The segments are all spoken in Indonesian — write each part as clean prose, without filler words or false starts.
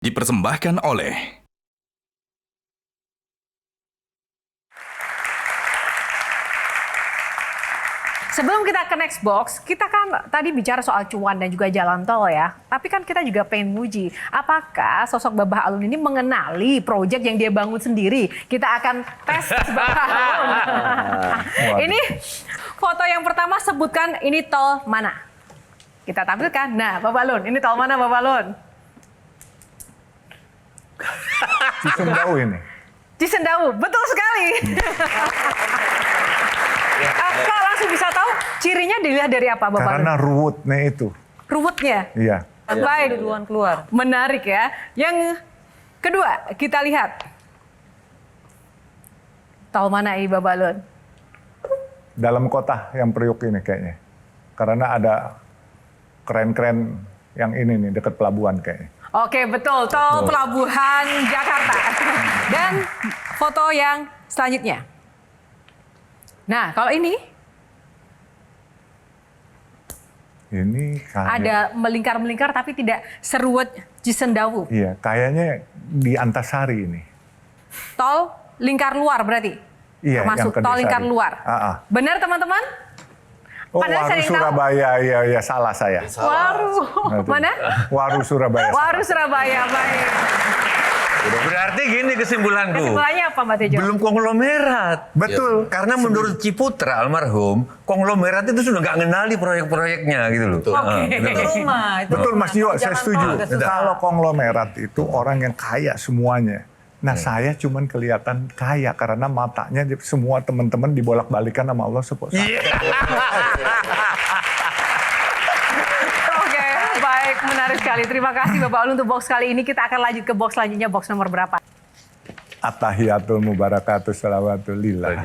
Dipersembahkan oleh Sebelum kita ke next box, kita kan tadi bicara soal cuan dan juga jalan tol ya. Tapi kan kita juga pengen nguji, apakah sosok Babah Alun ini mengenali proyek yang dia bangun sendiri? Kita akan tes Babah Alun. Ini foto yang pertama, sebutkan ini tol mana? Kita tampilkan. Nah, Babah Alun, ini tol mana Babah Alun? Cisumdawu ini. Cisumdawu, betul sekali. Kak langsung bisa tahu cirinya dilihat dari apa Bapak? Karena ruwetnya itu. Ruwetnya? Iya. Baik, duluan keluar. Menarik ya. Yang kedua, kita lihat. Tol mana ini Bapak Alun? Dalam kota yang Priuk ini kayaknya. Karena ada keren-keren yang ini nih, dekat pelabuhan kayaknya. Oke, betul. Tol Pelabuhan Jakarta. Dan foto yang selanjutnya. Nah, kalau ini kayak, ada melingkar-melingkar tapi tidak seruwet Cisumdawu. iya, kayaknya di Antasari ini. Tol lingkar luar berarti? Iya, masuk yang ke tol Desari. lingkar luar. Benar teman-teman? Oh, Padahal Waru sering tahu. Surabaya, iya, salah saya. Waru. Mana? Waru Surabaya. Waru Surabaya, baik. Berarti gini kesimpulanku. Kesimpulannya apa Mbak Tejo? Belum konglomerat. Betul. Karena menurut Ciputra almarhum, konglomerat itu sudah nggak ngenali proyek-proyeknya gitu loh. Itu rumah. Itu Betul Mas Dio, saya Jalan setuju. tol, susah. Kalau konglomerat itu orang yang kaya semuanya. Nah saya cuman kelihatan kaya karena matanya semua teman-teman dibolak-balikan sama Allah support. Oke, baik, menarik sekali. Terima kasih Bapak Alun untuk box kali ini. Kita akan lanjut ke box selanjutnya, box nomor berapa? Attahiyatul mubarakatuh salawatulillah.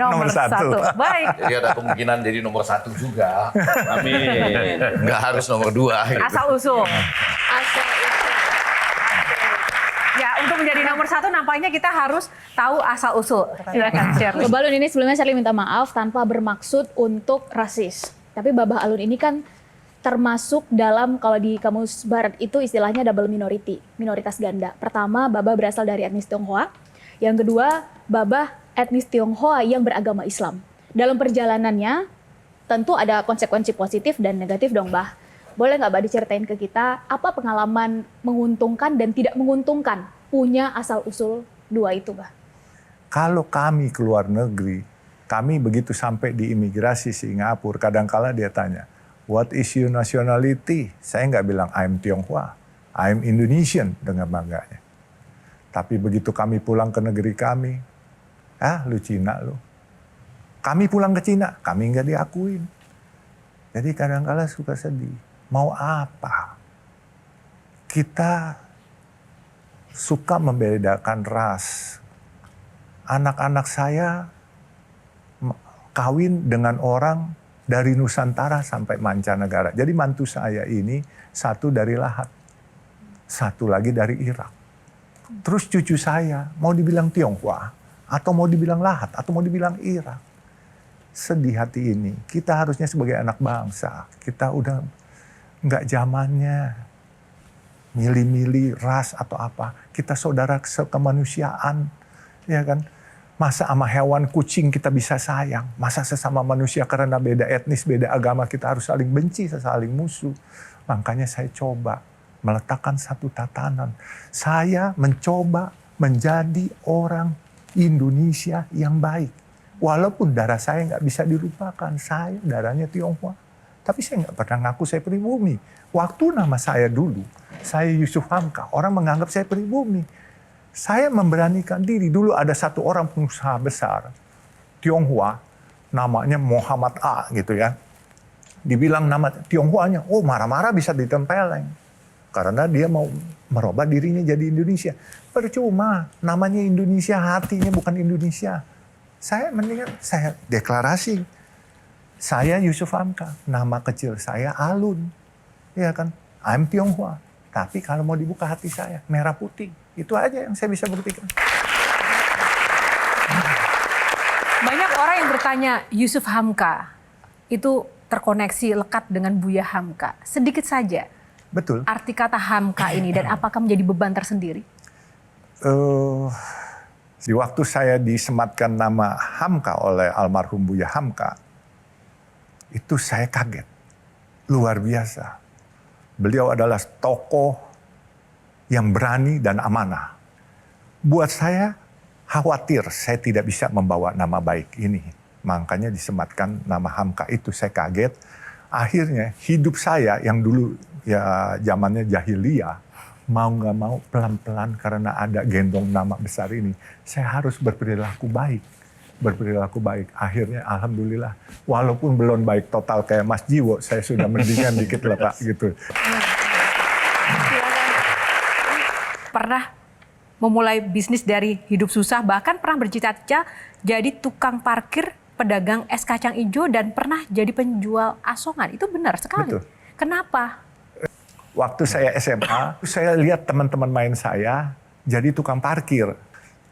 Nomor satu. Baik. Jadi ada kemungkinan jadi nomor 1 juga. Amin. Nggak harus nomor 2. Gitu. Asal usul. Ya, untuk menjadi nomor 1 nampaknya kita harus tahu asal usul. Silakan share. Babah Alun ini sebelumnya saya minta maaf tanpa bermaksud untuk rasis. Tapi Babah Alun ini kan termasuk dalam, kalau di Kamus Barat itu istilahnya double minority, minoritas ganda. Pertama, Babah berasal dari etnis Tionghoa. Yang kedua, Babah etnis Tionghoa yang beragama Islam. Dalam perjalanannya, tentu ada konsekuensi positif dan negatif dong, Bah. Boleh nggak Bah diceritain ke kita, apa pengalaman menguntungkan dan tidak menguntungkan punya asal-usul dua itu, Bah? Kalau kami keluar negeri, kami begitu sampai di imigrasi Singapura, kadangkala dia tanya, what is your nationality? Saya nggak bilang I'm Tionghoa, I'm Indonesian dengan bangganya. Tapi begitu kami pulang ke negeri kami, lu Cina lu. Kami pulang ke Cina, kami nggak diakuin. Jadi kadangkala suka sedih. Mau apa? Kita suka membedakan ras. Anak-anak saya kawin dengan orang dari Nusantara sampai mancanegara. Jadi mantu saya ini satu dari Lahat, satu lagi dari Irak. Terus cucu saya mau dibilang Tionghoa, atau mau dibilang Lahat, atau mau dibilang Irak. Sedih hati ini. Kita harusnya sebagai anak bangsa, kita udah nggak zamannya milih-milih ras atau apa. Kita saudara kemanusiaan, ya kan? Masa sama hewan kucing kita bisa sayang? Masa sesama manusia karena beda etnis, beda agama kita harus saling benci, saling musuh? Makanya saya coba meletakkan satu tatanan. Saya mencoba menjadi orang Indonesia yang baik. Walaupun darah saya nggak bisa dilupakan, saya darahnya Tionghoa. Tapi saya nggak pernah ngaku saya pribumi. Waktu nama saya dulu, saya Yusuf Hamka, orang menganggap saya pribumi. Saya memberanikan diri. Dulu ada satu orang pengusaha besar, Tionghoa, namanya Muhammad A gitu ya. Dibilang nama Tionghoanya, oh marah-marah bisa ditempeleng. Karena dia mau merubah dirinya jadi Indonesia. Percuma, namanya Indonesia, hatinya bukan Indonesia. Saya mendingan, saya deklarasi. Saya Yusuf Hamka, nama kecil saya Alun. Ya kan, I'm Tionghoa. Tapi kalau mau dibuka hati saya, merah putih. Itu aja yang saya bisa buktikan. Banyak orang yang bertanya, Yusuf Hamka itu terkoneksi lekat dengan Buya Hamka. Sedikit saja, Betul. arti kata Hamka ini dan apakah menjadi beban tersendiri? Di waktu saya disematkan nama Hamka oleh almarhum Buya Hamka, itu saya kaget. Luar biasa. Beliau adalah tokoh yang berani dan amanah. Buat saya khawatir saya tidak bisa membawa nama baik ini. Makanya disematkan nama Hamka itu, saya kaget. Akhirnya hidup saya yang dulu ya zamannya jahiliyah, mau nggak mau pelan-pelan karena ada gendong nama besar ini, saya harus berperilaku baik. Berperilaku baik. Akhirnya alhamdulillah, walaupun belum baik total kayak Mas Jiwo, saya sudah mendingan dikit lah Pak gitu. Pernah memulai bisnis dari hidup susah, bahkan pernah bercita-cita jadi tukang parkir, pedagang es kacang hijau, dan pernah jadi penjual asongan. Itu benar sekali. Betul. Kenapa? Waktu saya SMA, saya lihat teman-teman main saya jadi tukang parkir.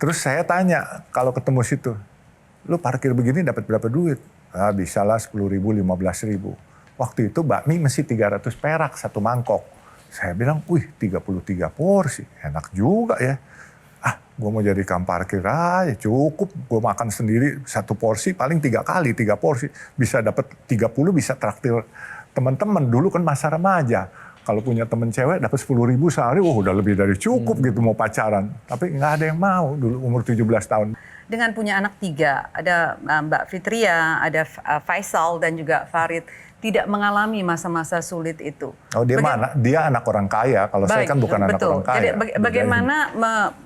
Terus saya tanya kalau ketemu situ, lu parkir begini dapat berapa duit? Ah, bisa lah 10.000, 15.000. Waktu itu bakmi mesti 300 perak satu mangkok. Saya bilang, wih 33 porsi, enak juga ya. Ah, gue mau jadi tukang parkir aja, cukup. Gue makan sendiri satu porsi, paling 3 kali, 3 porsi. Bisa dapat 30, bisa traktir teman-teman. Dulu kan masa remaja. Kalau punya temen cewek dapat 10.000 sehari, udah lebih dari cukup gitu mau pacaran. Tapi nggak ada yang mau dulu umur 17 tahun. Dengan punya anak 3, ada Mbak Fitria, ada Faisal dan juga Farid, tidak mengalami masa-masa sulit itu. Oh dia anak orang kaya, kalau saya kan bukan anak orang kaya. Jadi bagaimana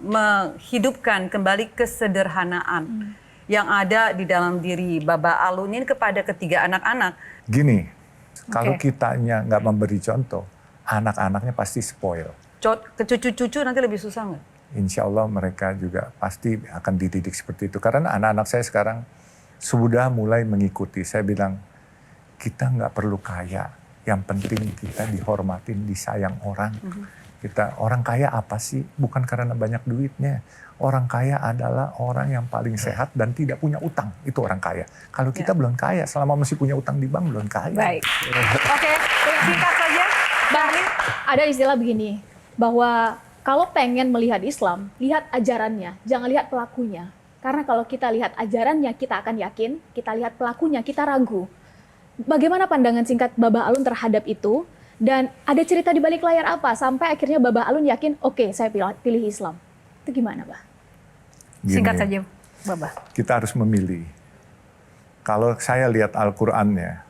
menghidupkan kembali kesederhanaan yang ada di dalam diri Baba Alun ini kepada ketiga anak-anak? Gini, kalau kitanya nggak memberi contoh, anak-anaknya pasti spoil. Ke cucu-cucu nanti lebih susah nggak? Insya Allah mereka juga pasti akan dididik seperti itu. Karena anak-anak saya sekarang sudah mulai mengikuti. Saya bilang, kita nggak perlu kaya. Yang penting kita dihormatin, disayang orang. Orang kaya apa sih? Bukan karena banyak duitnya. Orang kaya adalah orang yang paling sehat dan tidak punya utang. Itu orang kaya. Kalau kita belum kaya, selama masih punya utang di bank, belum kaya. Baik. Oke, singkat saja. Bang, ada istilah begini, bahwa kalau pengen melihat Islam, lihat ajarannya, jangan lihat pelakunya. Karena kalau kita lihat ajarannya, kita akan yakin, kita lihat pelakunya, kita ragu. Bagaimana pandangan singkat Baba Alun terhadap itu? Dan ada cerita di balik layar apa? Sampai akhirnya Baba Alun yakin, oke, saya pilih Islam. Itu gimana, Bah? Gini, Singkat saja, Baba. kita harus memilih. Kalau saya lihat Al-Qur'annya,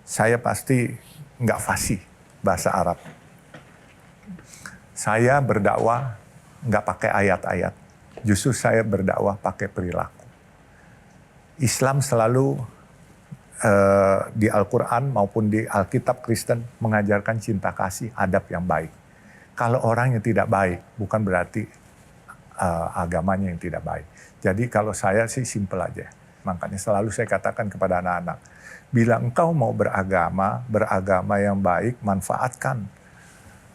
saya pasti nggak fasih bahasa Arab. Saya berdakwah nggak pakai ayat-ayat. Justru saya berdakwah pakai perilaku. Islam selalu di Al-Quran maupun di Alkitab Kristen mengajarkan cinta kasih, adab yang baik. Kalau orang yang tidak baik, bukan berarti agamanya yang tidak baik. Jadi kalau saya sih simpel aja. Makanya selalu saya katakan kepada anak-anak, bila engkau mau beragama yang baik, manfaatkan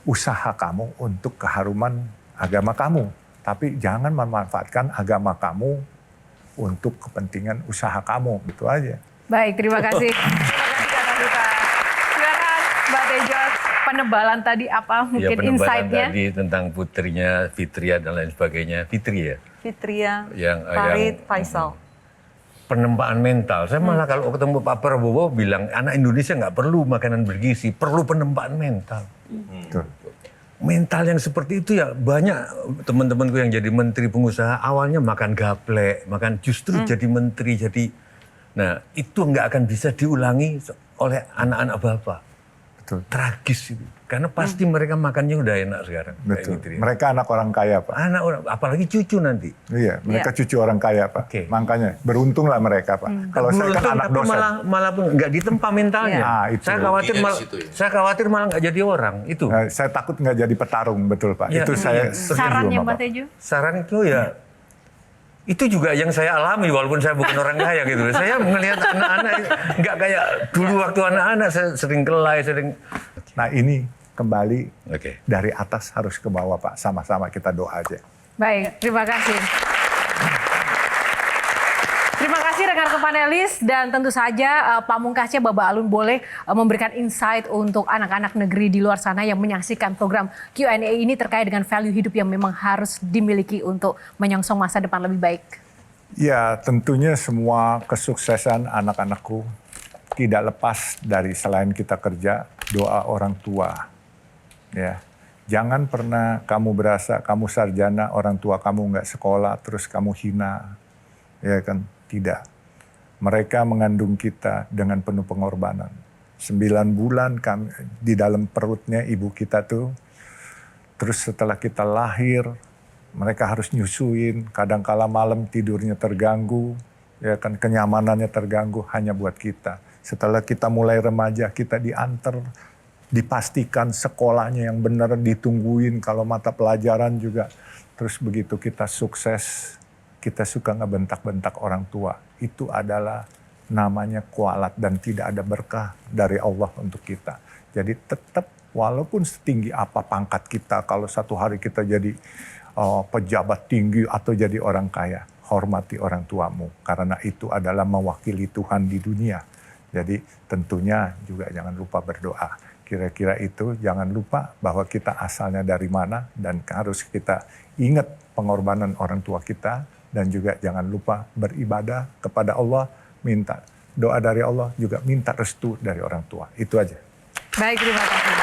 usaha kamu untuk keharuman agama kamu. Tapi jangan memanfaatkan agama kamu untuk kepentingan usaha kamu. Gitu aja. Baik, terima kasih. Terima kasih Kak Tavita. Silakan Mbak Tejos, penebalan tadi apa mungkin insight-nya? Tadi tentang putrinya, Fitria dan lain sebagainya. Fitri ya? Fitria, Yang Farid, Faisal. Penempaan mental. Saya malah kalau ketemu Pak Prabowo bilang, anak Indonesia nggak perlu makanan bergizi, perlu penempaan mental. Betul. Mental yang seperti itu ya banyak teman-temanku yang jadi menteri pengusaha awalnya makan gaplek, justru jadi menteri, nah itu nggak akan bisa diulangi oleh anak-anak bapak. Betul. Tragis itu, karena pasti mereka makannya udah enak sekarang. Betul. Gitu, ya. Mereka anak orang kaya, Pak. Anak orang, apalagi cucu nanti. Iya, mereka cucu orang kaya, Pak. Oke. Makanya beruntunglah mereka, Pak. Kalau saya kan anak tapi dosen. malah pun nggak ditempa mentalnya. Ah, itu. Saya khawatir Di malah, situ ya. saya khawatir malah nggak jadi orang itu. Nah, saya takut nggak jadi petarung, betul Pak. Ya, Itu saya iya. setuju Sarannya sama Mbak Pak. Tejo? Saran itu ya, itu juga yang saya alami walaupun saya bukan orang kaya gitu. Saya melihat anak-anak nggak kayak dulu waktu anak-anak saya sering kelai, Nah ini kembali Oke. dari atas harus ke bawah Pak. Sama-sama kita doa aja. Baik, terima kasih. Terima kasih rekan rekan-rekan panelis, dan tentu saja pamungkasnya Bapak Alun boleh memberikan insight untuk anak-anak negeri di luar sana yang menyaksikan program Q&A ini terkait dengan value hidup yang memang harus dimiliki untuk menyongsong masa depan lebih baik. Ya, tentunya semua kesuksesan anak-anakku tidak lepas dari selain kita kerja, doa orang tua. Ya, jangan pernah kamu berasa kamu sarjana, orang tua kamu nggak sekolah, terus kamu hina. Ya kan, tidak. Mereka mengandung kita dengan penuh pengorbanan. 9 bulan kami di dalam perutnya ibu kita tuh. Terus setelah kita lahir, mereka harus nyusuin, kadang-kala malam tidurnya terganggu, ya kan, kenyamanannya terganggu hanya buat kita. Setelah kita mulai remaja, kita diantar, dipastikan sekolahnya yang benar, ditungguin kalau mata pelajaran juga. Terus begitu kita sukses, kita suka ngebentak-bentak orang tua. Itu adalah namanya kualat dan tidak ada berkah dari Allah untuk kita. Jadi tetap walaupun setinggi apa pangkat kita, kalau satu hari kita jadi pejabat tinggi atau jadi orang kaya, hormati orang tuamu karena itu adalah mewakili Tuhan di dunia. Jadi tentunya juga jangan lupa berdoa. Kira-kira itu, jangan lupa bahwa kita asalnya dari mana dan harus kita ingat pengorbanan orang tua kita, dan juga jangan lupa beribadah kepada Allah, minta doa dari Allah, juga minta restu dari orang tua. Itu aja. Baik, terima kasih.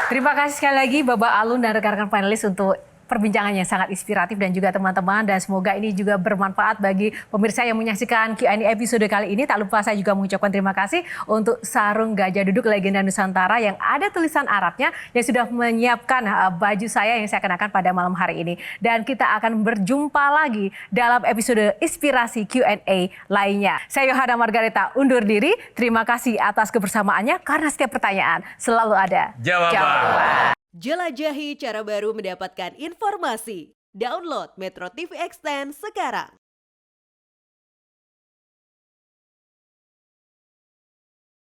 Terima kasih sekali lagi Bapak Alun dan rekan-rekan panelis untuk perbincangannya sangat inspiratif dan juga teman-teman, dan semoga ini juga bermanfaat bagi pemirsa yang menyaksikan Q&A episode kali ini. Tak lupa saya juga mengucapkan terima kasih untuk sarung gajah duduk legenda Nusantara yang ada tulisan Arabnya yang sudah menyiapkan baju saya yang saya kenakan pada malam hari ini. Dan kita akan berjumpa lagi dalam episode inspirasi Q&A lainnya. Saya Yohana Margareta undur diri. Terima kasih atas kebersamaannya, karena setiap pertanyaan selalu ada jawaban. Jelajahi cara baru mendapatkan informasi. Download Metro TV Extend sekarang.